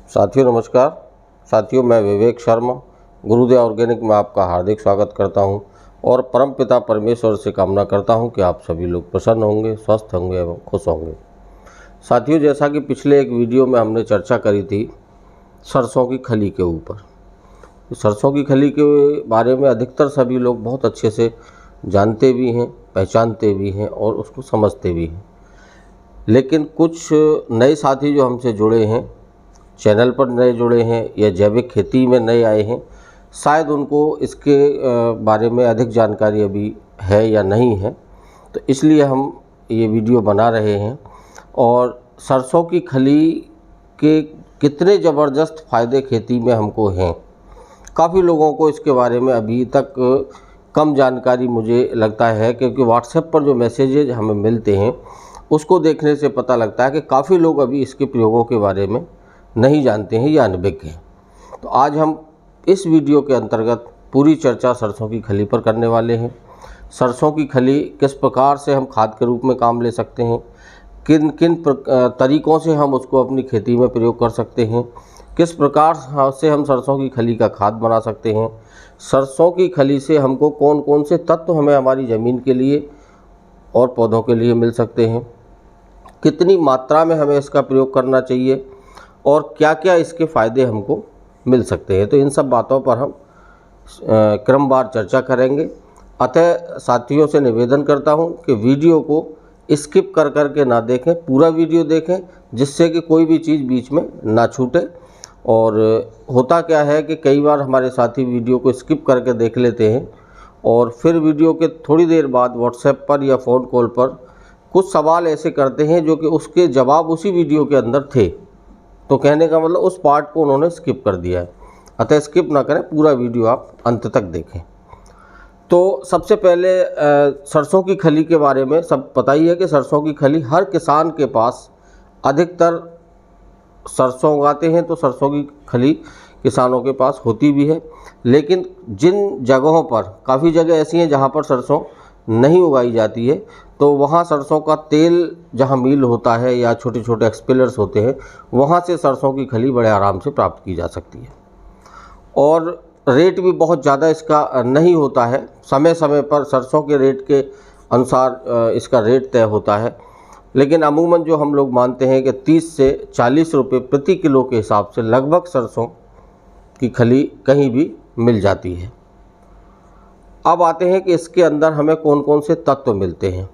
साथियों नमस्कार। साथियों मैं विवेक शर्मा गुरुदेव ऑर्गेनिक में आपका हार्दिक स्वागत करता हूं और परमपिता परमेश्वर से कामना करता हूं कि आप सभी लोग प्रसन्न होंगे, स्वस्थ होंगे एवं खुश होंगे। साथियों जैसा कि पिछले एक वीडियो में हमने चर्चा करी थी सरसों की खली के ऊपर। सरसों की खली के बारे में अधिकतर सभी लोग बहुत अच्छे से जानते भी हैं, पहचानते भी हैं और उसको समझते भी हैं। लेकिन कुछ नए साथी जो हमसे जुड़े हैं, चैनल पर नए जुड़े हैं या जैविक खेती में नए आए हैं, शायद उनको इसके बारे में अधिक जानकारी अभी है या नहीं है, तो इसलिए हम ये वीडियो बना रहे हैं। और सरसों की खली के कितने ज़बरदस्त फ़ायदे खेती में हमको हैं, काफ़ी लोगों को इसके बारे में अभी तक कम जानकारी मुझे लगता है, क्योंकि व्हाट्सएप पर जो मैसेजेज हमें मिलते हैं उसको देखने से पता लगता है कि काफ़ी लोग अभी इसके प्रयोगों के बारे में नहीं जानते हैं या अनभिज्ञ हैं। तो आज हम इस वीडियो के अंतर्गत पूरी चर्चा सरसों की खली पर करने वाले हैं। सरसों की खली किस प्रकार से हम खाद के रूप में काम ले सकते हैं, किन किन तरीक़ों से हम उसको अपनी खेती में प्रयोग कर सकते हैं, किस प्रकार से हम सरसों की खली का खाद बना सकते हैं, सरसों की खली से हमको कौन कौन से तत्व हमें हमारी ज़मीन के लिए और पौधों के लिए मिल सकते हैं, कितनी मात्रा में हमें इसका प्रयोग करना चाहिए और क्या क्या इसके फ़ायदे हमको मिल सकते हैं। तो इन सब बातों पर हम क्रमवार चर्चा करेंगे। अतः साथियों से निवेदन करता हूं कि वीडियो को स्किप कर कर के ना देखें, पूरा वीडियो देखें, जिससे कि कोई भी चीज़ बीच में ना छूटे। और होता क्या है कि कई बार हमारे साथी वीडियो को स्किप करके देख लेते हैं और फिर वीडियो के थोड़ी देर बाद व्हाट्सएप पर या फ़ोन कॉल पर कुछ सवाल ऐसे करते हैं जो कि उसके जवाब उसी वीडियो के अंदर थे, तो कहने का मतलब उस पार्ट को उन्होंने स्किप कर दिया है। अतः स्किप ना करें, पूरा वीडियो आप अंत तक देखें। तो सबसे पहले सरसों की खली के बारे में सब पता ही है कि सरसों की खली हर किसान के पास, अधिकतर सरसों उगाते हैं तो सरसों की खली किसानों के पास होती भी है। लेकिन जिन जगहों पर, काफ़ी जगह ऐसी हैं जहाँ पर सरसों नहीं उगाई जाती है, तो वहाँ सरसों का तेल जहाँ मिल होता है या छोटे छोटे एक्सपेलर्स होते हैं, वहाँ से सरसों की खली बड़े आराम से प्राप्त की जा सकती है। और रेट भी बहुत ज़्यादा इसका नहीं होता है, समय समय पर सरसों के रेट के अनुसार इसका रेट तय होता है। लेकिन अमूमन जो हम लोग मानते हैं कि 30 से 40 रुपये प्रति किलो के हिसाब से लगभग सरसों की खली कहीं भी मिल जाती है। अब आते हैं कि इसके अंदर हमें कौन कौन से तत्व मिलते हैं।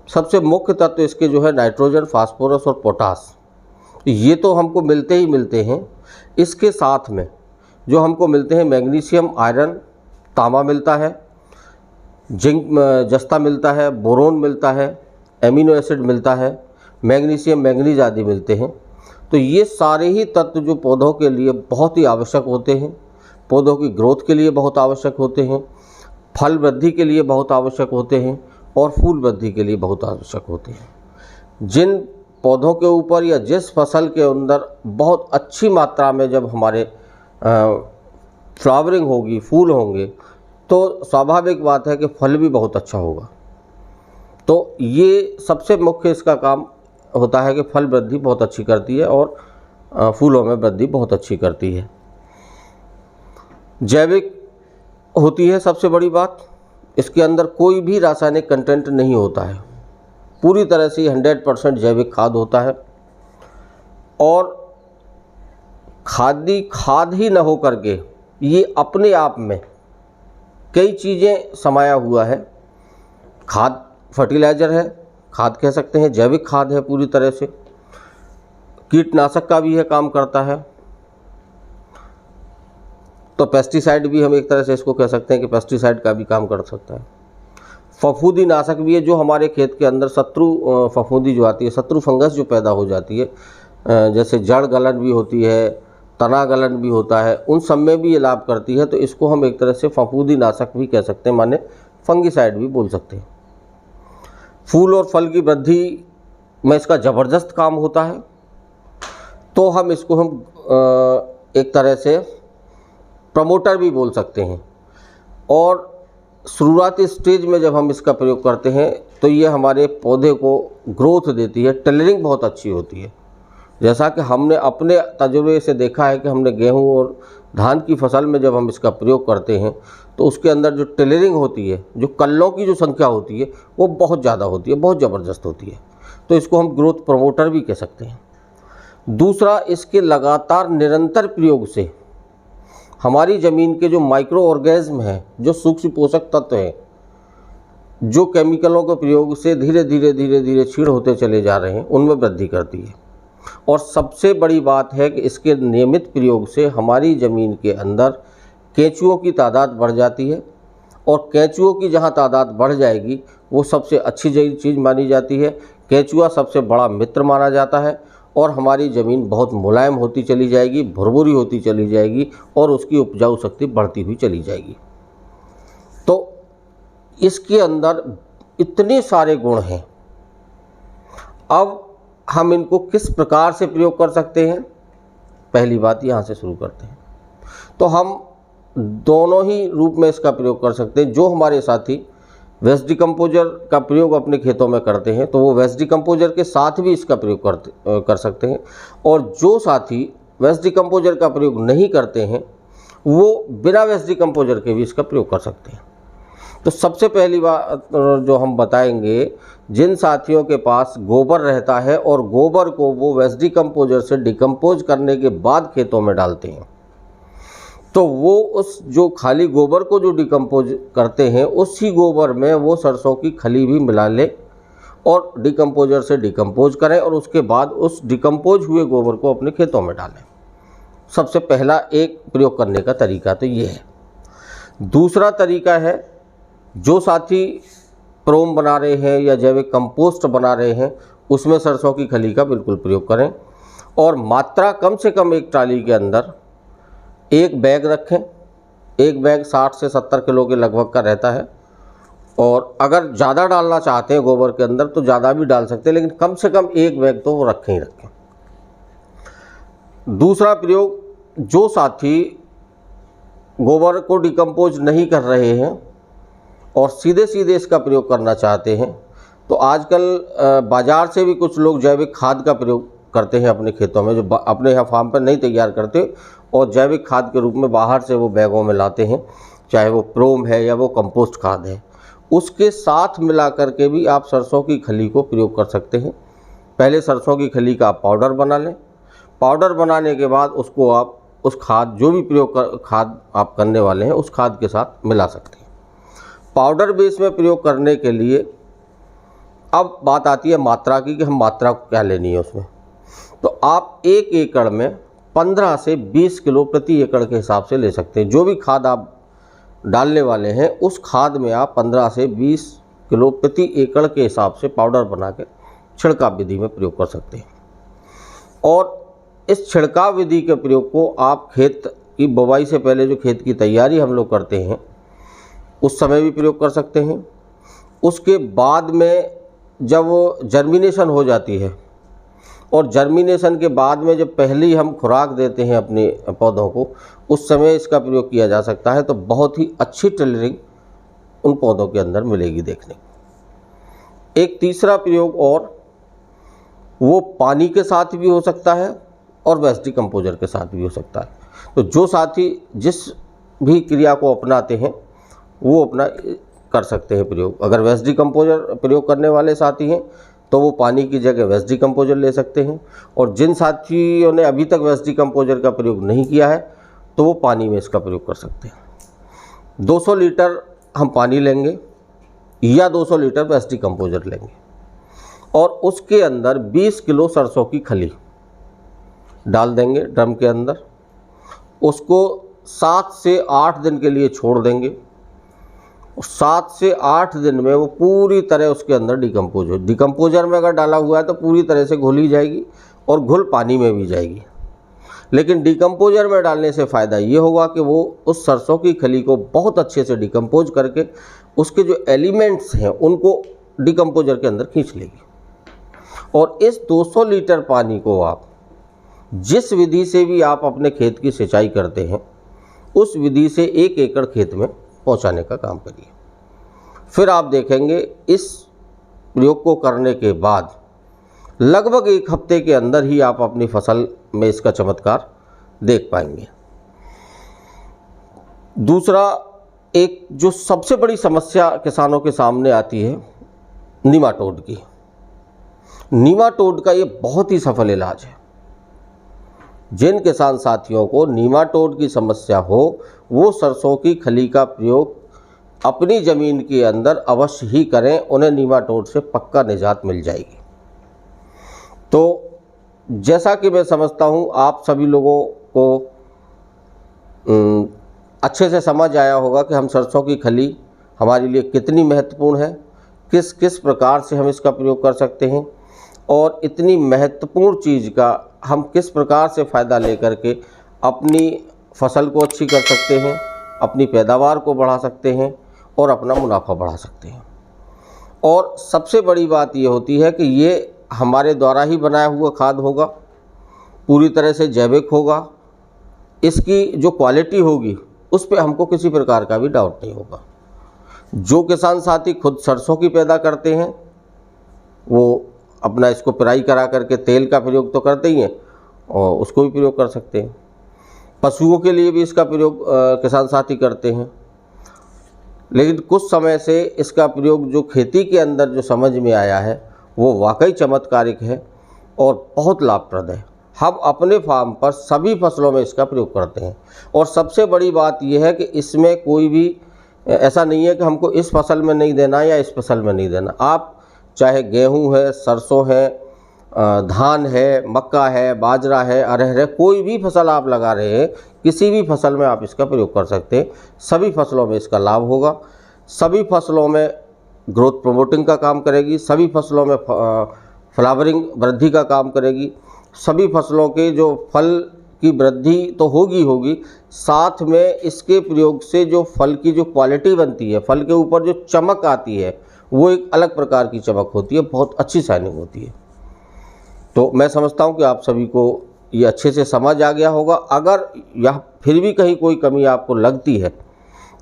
सबसे मुख्य तत्व इसके जो है नाइट्रोजन, फास्फोरस और पोटास, ये तो हमको मिलते ही मिलते हैं। इसके साथ में जो हमको मिलते हैं मैग्नीशियम, आयरन, तांबा मिलता है, जिंक, जस्ता मिलता है, बोरोन मिलता है, एमिनो एसिड मिलता है, मैग्नीशियम, मैंगनीज आदि मिलते हैं। तो ये सारे ही तत्व जो पौधों के लिए बहुत ही आवश्यक होते हैं, पौधों की ग्रोथ के लिए बहुत आवश्यक होते हैं, फल वृद्धि के लिए बहुत आवश्यक होते हैं और फूल वृद्धि के लिए बहुत आवश्यक होते हैं। जिन पौधों के ऊपर या जिस फसल के अंदर बहुत अच्छी मात्रा में जब हमारे फ्लावरिंग होगी, फूल होंगे, तो स्वाभाविक बात है कि फल भी बहुत अच्छा होगा। तो ये सबसे मुख्य इसका काम होता है कि फल वृद्धि बहुत अच्छी करती है और फूलों में वृद्धि बहुत अच्छी करती है। जैविक होती है सबसे बड़ी बात, इसके अंदर कोई भी रासायनिक कंटेंट नहीं होता है, पूरी तरह से 100% जैविक खाद होता है। और खाद ही न हो करके ये अपने आप में कई चीज़ें समाया हुआ है। खाद फर्टिलाइज़र है, खाद कह सकते हैं, जैविक खाद है पूरी तरह से, कीटनाशक का भी है, काम करता है। तो पेस्टिसाइड भी हम एक तरह से इसको कह सकते हैं कि पेस्टिसाइड का भी काम कर सकता है। फफूंदी नाशक भी है, जो हमारे खेत के अंदर शत्रु फफूंदी जो आती है, शत्रु फंगस जो पैदा हो जाती है, जैसे जड़ गलन भी होती है, तना गलन भी होता है, उन सब में भी ये लाभ करती है। तो इसको हम एक तरह से फफूंदी नाशक भी कह सकते हैं, माने फंगिसाइड भी बोल सकते हैं। फूल और फल की वृद्धि में इसका ज़बरदस्त काम होता है, तो हम इसको एक तरह से प्रमोटर भी बोल सकते हैं। और शुरुआती स्टेज में जब हम इसका प्रयोग करते हैं तो ये हमारे पौधे को ग्रोथ देती है, टेलरिंग बहुत अच्छी होती है। जैसा कि हमने अपने तजुर्बे से देखा है कि हमने गेहूं और धान की फसल में जब हम इसका प्रयोग करते हैं तो उसके अंदर जो टेलरिंग होती है, जो कल्लों की जो संख्या होती है वो बहुत ज़्यादा होती है, बहुत ज़बरदस्त होती है। तो इसको हम ग्रोथ प्रमोटर भी कह सकते हैं। दूसरा, इसके लगातार निरंतर प्रयोग से हमारी ज़मीन के जो माइक्रो ऑर्गेनिज्म हैं, जो सूक्ष्म पोषक तत्व हैं, जो केमिकलों के प्रयोग से धीरे धीरे क्षीण होते चले जा रहे हैं, उनमें वृद्धि करती है। और सबसे बड़ी बात है कि इसके नियमित प्रयोग से हमारी ज़मीन के अंदर केंचुओं की तादाद बढ़ जाती है, और केंचुओं की जहाँ तादाद बढ़ जाएगी वो सबसे अच्छी चीज़ मानी जाती है। केंचुआ सबसे बड़ा मित्र माना जाता है, और हमारी ज़मीन बहुत मुलायम होती चली जाएगी, भुरभुरी होती चली जाएगी, और उसकी उपजाऊ शक्ति बढ़ती हुई चली जाएगी। तो इसके अंदर इतने सारे गुण हैं। अब हम इनको किस प्रकार से प्रयोग कर सकते हैं, पहली बात यहाँ से शुरू करते हैं। तो हम दोनों ही रूप में इसका प्रयोग कर सकते हैं। जो हमारे साथी वेस्ट डिकम्पोजर का प्रयोग अपने खेतों में करते हैं तो वो वेस्ट डिकम्पोजर के साथ भी इसका प्रयोग कर सकते हैं, और जो साथी वेस्ट डिकम्पोजर का प्रयोग नहीं करते हैं वो बिना वेस्ट डिकम्पोजर के भी इसका प्रयोग कर सकते हैं। तो सबसे पहली बात जो हम बताएंगे, जिन साथियों के पास गोबर रहता है और गोबर को वो वेस्ट डिकम्पोजर से डिकम्पोज करने के बाद खेतों में डालते हैं, तो वो उस जो खाली गोबर को जो डिकम्पोज करते हैं उसी गोबर में वो सरसों की खली भी मिला ले और डिकम्पोजर से डिकम्पोज करें, और उसके बाद उस डिकम्पोज हुए गोबर को अपने खेतों में डालें। सबसे पहला एक प्रयोग करने का तरीका तो ये है। दूसरा तरीका है, जो साथी प्रोम बना रहे हैं या जैविक कंपोस्ट बना रहे हैं उसमें सरसों की खली का बिल्कुल प्रयोग करें, और मात्रा कम से कम एक ट्राली के अंदर एक बैग रखें। एक बैग 60 से 70 किलो के लगभग का रहता है, और अगर ज़्यादा डालना चाहते हैं गोबर के अंदर तो ज़्यादा भी डाल सकते हैं, लेकिन कम से कम एक बैग तो वो रखें ही रखें। दूसरा प्रयोग, जो साथी गोबर को डिकम्पोज नहीं कर रहे हैं और सीधे सीधे इसका प्रयोग करना चाहते हैं, तो आजकल बाज़ार से भी कुछ लोग जैविक खाद का प्रयोग करते हैं अपने खेतों में, जो अपने यहाँ फार्म पर नहीं तैयार करते और जैविक खाद के रूप में बाहर से वो बैगों में लाते हैं, चाहे वो प्रोम है या वो कंपोस्ट खाद है। उसके साथ मिला करके भी आप सरसों की खली को प्रयोग कर सकते हैं। पहले सरसों की खली का आप पाउडर बना लें। पाउडर बनाने के बाद उसको आप उस खाद, जो भी खाद आप करने वाले हैं उस खाद के साथ मिला सकते हैं। पाउडर बेस में प्रयोग करने के लिए अब बात आती है मात्रा की, कि हम मात्रा क्या लेनी है उसमें। तो आप 1 एकड़ में 15 से 20 किलो प्रति एकड़ के हिसाब से ले सकते हैं। जो भी खाद आप डालने वाले हैं उस खाद में आप 15 से 20 किलो प्रति एकड़ के हिसाब से पाउडर बना के छिड़काव विधि में प्रयोग कर सकते हैं। और इस छिड़काव विधि के प्रयोग को आप खेत की बुवाई से पहले जो खेत की तैयारी हम लोग करते हैं उस समय भी प्रयोग कर सकते हैं। उसके बाद में जब जर्मिनेशन हो जाती है, और जर्मिनेशन के बाद में जब पहली हम खुराक देते हैं अपने पौधों को, उस समय इसका प्रयोग किया जा सकता है। तो बहुत ही अच्छी टेलरिंग उन पौधों के अंदर मिलेगी देखने को। एक तीसरा प्रयोग, और वो पानी के साथ भी हो सकता है और वेस्ट डिकम्पोजर के साथ भी हो सकता है। तो जो साथी जिस भी क्रिया को अपनाते हैं वो अपना कर सकते हैं प्रयोग। अगर वेस्ट डिकम्पोजर प्रयोग करने वाले साथी हैं तो वो पानी की जगह वेस्ट डिकम्पोजर ले सकते हैं, और जिन साथियों ने अभी तक वेस्ट डिकम्पोजर का प्रयोग नहीं किया है तो वो पानी में इसका प्रयोग कर सकते हैं। 200 लीटर हम पानी लेंगे या 200 लीटर वेस्ट डिकम्पोजर लेंगे, और उसके अंदर 20 किलो सरसों की खली डाल देंगे ड्रम के अंदर। उसको 7 से 8 दिन के लिए छोड़ देंगे। 7 से 8 दिन में वो पूरी तरह उसके अंदर डिकम्पोज हो। डिकम्पोजर में अगर डाला हुआ है तो पूरी तरह से घुली जाएगी और घुल पानी में भी जाएगी। लेकिन डिकम्पोजर में डालने से फ़ायदा ये होगा कि वो उस सरसों की खली को बहुत अच्छे से डिकम्पोज करके उसके जो एलिमेंट्स हैं उनको डिकम्पोजर के अंदर खींच लेगी। और इस 200 लीटर पानी को आप जिस विधि से भी आप अपने खेत की सिंचाई करते हैं उस विधि से 1 एकड़ खेत में पहुंचाने का काम करिए। फिर आप देखेंगे इस प्रयोग को करने के बाद लगभग 1 हफ्ते के अंदर ही आप अपनी फसल में इसका चमत्कार देख पाएंगे। दूसरा, एक जो सबसे बड़ी समस्या किसानों के सामने आती है नीमाटोड की। नीमाटोड का ये बहुत ही सफल इलाज है। जिन किसान साथियों को नीमाटोड की समस्या हो वो सरसों की खली का प्रयोग अपनी ज़मीन के अंदर अवश्य ही करें, उन्हें नीमाटोड से पक्का निजात मिल जाएगी। तो जैसा कि मैं समझता हूँ आप सभी लोगों को अच्छे से समझ आया होगा कि हम सरसों की खली हमारे लिए कितनी महत्वपूर्ण है, किस किस प्रकार से हम इसका प्रयोग कर सकते हैं और इतनी महत्वपूर्ण चीज़ का हम किस प्रकार से फ़ायदा लेकर के अपनी फसल को अच्छी कर सकते हैं, अपनी पैदावार को बढ़ा सकते हैं और अपना मुनाफा बढ़ा सकते हैं। और सबसे बड़ी बात ये होती है कि ये हमारे द्वारा ही बनाया हुआ खाद होगा, पूरी तरह से जैविक होगा, इसकी जो क्वालिटी होगी उस पर हमको किसी प्रकार का भी डाउट नहीं होगा। जो किसान साथी खुद सरसों की पैदा करते हैं वो अपना इसको पेराई करा करके तेल का प्रयोग तो करते ही हैं और उसको भी प्रयोग कर सकते हैं। पशुओं के लिए भी इसका प्रयोग किसान साथी करते हैं। लेकिन कुछ समय से इसका प्रयोग जो खेती के अंदर जो समझ में आया है वो वाकई चमत्कारिक है और बहुत लाभप्रद है। हम अपने फार्म पर सभी फसलों में इसका प्रयोग करते हैं और सबसे बड़ी बात यह है कि इसमें कोई भी ऐसा नहीं है कि हमको इस फसल में नहीं देना या इस फसल में नहीं देना। आप चाहे गेहूं है, सरसों है, धान है, मक्का है, बाजरा है, अरहर है, कोई भी फसल आप लगा रहे हैं, किसी भी फसल में आप इसका प्रयोग कर सकते हैं। सभी फसलों में इसका लाभ होगा। सभी फसलों में ग्रोथ प्रमोटिंग का काम करेगी, सभी फसलों में फ्लावरिंग वृद्धि का काम करेगी, सभी फसलों के जो फल की वृद्धि तो होगी, साथ में इसके प्रयोग से जो फल की जो क्वालिटी बनती है, फल के ऊपर जो चमक आती है वो एक अलग प्रकार की चमक होती है, बहुत अच्छी शाइनिंग होती है। तो मैं समझता हूँ कि आप सभी को ये अच्छे से समझ आ गया होगा। अगर यह फिर भी कहीं कोई कमी आपको लगती है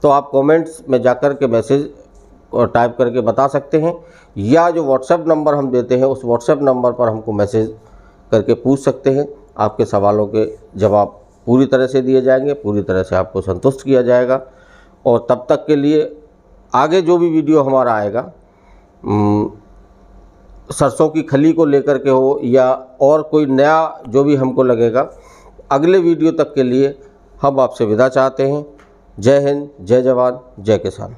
तो आप कमेंट्स में जाकर के मैसेज और टाइप करके बता सकते हैं, या जो व्हाट्सएप नंबर हम देते हैं उस व्हाट्सएप नंबर पर हमको मैसेज करके पूछ सकते हैं। आपके सवालों के जवाब पूरी तरह से दिए जाएंगे, पूरी तरह से आपको संतुष्ट किया जाएगा। और तब तक के लिए आगे जो भी वीडियो हमारा आएगा सरसों की खली को लेकर के हो या और कोई नया जो भी हमको लगेगा, अगले वीडियो तक के लिए हम आपसे विदा चाहते हैं। जय हिंद, जय जवान, जय किसान।